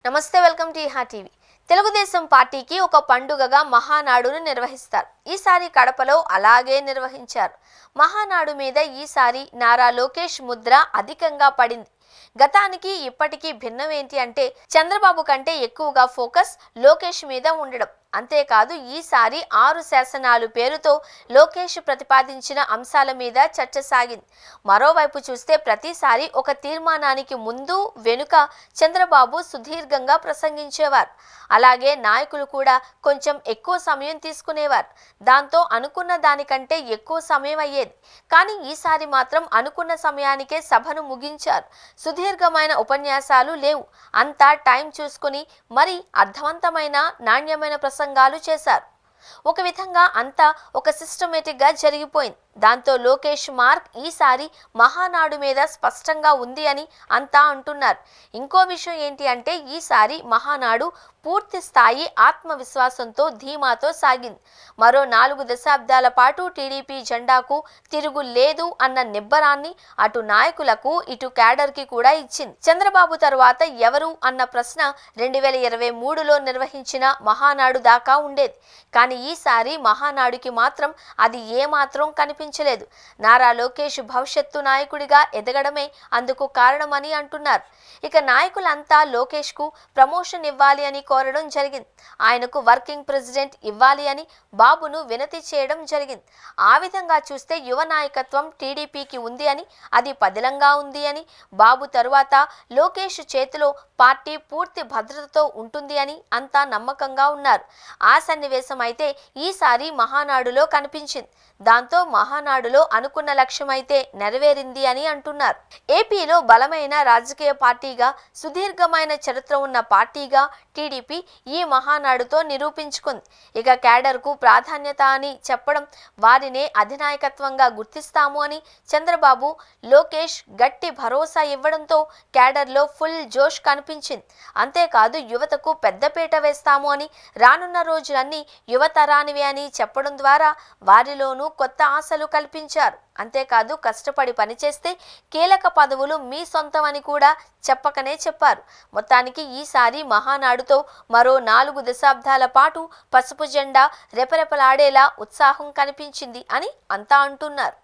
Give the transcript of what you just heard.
నమస్తే, welcome to ఇహా TV. Telugu Desam పార్టీకి ఒక పండుగగా మహానాడును నిర్వహిస్తారు. ఈసారి కడపలో అలాగే నిర్వహించారు. మహానాడు మీద ఈసారి నారా లోకేష్ ముద్ర అధికంగా పడింది. గతానికి ఇప్పటికీ భిన్నం ఏంటి అంటే చంద్రబాబు కంటే ఎక్కువగా ఫోకస్ లోకేష్ మీద ఉండడం. అంతేకాదు ఈసారి 6 శాసనాలు పేరుతో లోకేష్ ప్రతిపాదించిన అంశాల మీద చర్చ సాగింది. మరోవైపు చూస్తే ప్రతిసారి ఒక తీర్మానానికి ముందు వెనుక చంద్రబాబు సుదీర్ఘంగా ప్రసంగించేవారు. అలాగే నాయకులు కూడా కొంచెం ఎక్కువ సమయం తీసుకునేవారు. దాంతో అనుకున్న దానికంటే ఎక్కువ సమయం అయ్యేది. కానీ ఈసారి మాత్రం అనుకున్న సమయానికే సభను ముగించారు. సుదీర్ఘమైన ఉపన్యాసాలు లేవు. అంతా టైం చూసుకుని మరి అర్థవంతమైన నాణ్యమైన ప్రసంగాలు చేశారు. ఒక విధంగా అంతా ఒక సిస్టమేటిక్ గా జరిగిపోయింది. దాంతో లోకేష్ మార్క్ ఈసారి మహానాడు మీద స్పష్టంగా ఉంది అని అంతా అంటున్నారు. ఇంకో విషయం ఏంటి అంటే ఈసారి మహానాడు పూర్తి స్థాయి ఆత్మవిశ్వాసంతో ధీమాతో సాగింది. మరో 4 దశాబ్దాల పాటు టీడీపీ జెండాకు తిరుగు లేదు అన్న నిబ్బరాన్ని అటు నాయకులకు ఇటు క్యాడర్కి కూడా ఇచ్చింది. చంద్రబాబు తరువాత ఎవరు అన్న ప్రశ్న 2023లో నిర్వహించిన మహానాడు దాకా ఉండేది. కానీ ఈసారి మహానాడుకి మాత్రం అది ఏమాత్రం కనిపించలేదు. నారా లోకేష్ భవిష్యత్తు నాయకుడిగా ఎదగడమే అందుకు కారణమని అంటున్నారు. ఇక నాయకులంతా లోకేష్ కు ప్రమోషన్ ఇవ్వాలి అని కోరడం జరిగింది. ఆయనకు వర్కింగ్ ప్రెసిడెంట్ ఇవ్వాలి అని బాబును వినతి చేయడం జరిగింది. ఆ విధంగా చూస్తే యువ నాయకత్వం టీడీపీకి ఉంది అని, అది పదిలంగా ఉంది అని, బాబు తరువాత లోకేష్ చేతిలో పార్టీ పూర్తి భద్రతతో ఉంటుంది అని అంతా నమ్మకంగా ఉన్నారు. ఆ సన్నివేశం అయితే ఈసారి మహానాడులో కనిపించింది. దాంతో మహానాడులో అనుకున్న లక్ష్యం అయితే నెరవేరింది అని అంటున్నారు. ఏపీలో బలమైన రాజకీయ పార్టీగా, సుదీర్ఘమైన చరిత్ర ఉన్న పార్టీగా టీడీపీ ఈ మహానాడుతో నిరూపించుకుంది. ఇక క్యాడర్కు ప్రాధాన్యత అని చెప్పడం, వారినే అధినాయకత్వంగా గుర్తిస్తాము అని చంద్రబాబు, లోకేష్ గట్టి భరోసా ఇవ్వడంతో క్యాడర్లో ఫుల్ జోష్ కనిపించింది. అంతేకాదు యువతకు పెద్దపీట వేస్తాము అని, రానున్న రోజులన్నీ యువతరానివే అని చెప్పడం ద్వారా వారిలోనూ కొత్త ఆశలు కల్పించారు. అంతేకాదు కష్టపడి పనిచేస్తే కీలక పదవులు మీ సొంతం అని కూడా చెప్పకనే చెప్పారు. మొత్తానికి ఈసారి మహానాడుతో మరో 4 దశాబ్దాల పాటు పసుపు జెండా రెపరెపలాడేలా ఉత్సాహం కనిపించింది అని అంతా అంటున్నారు.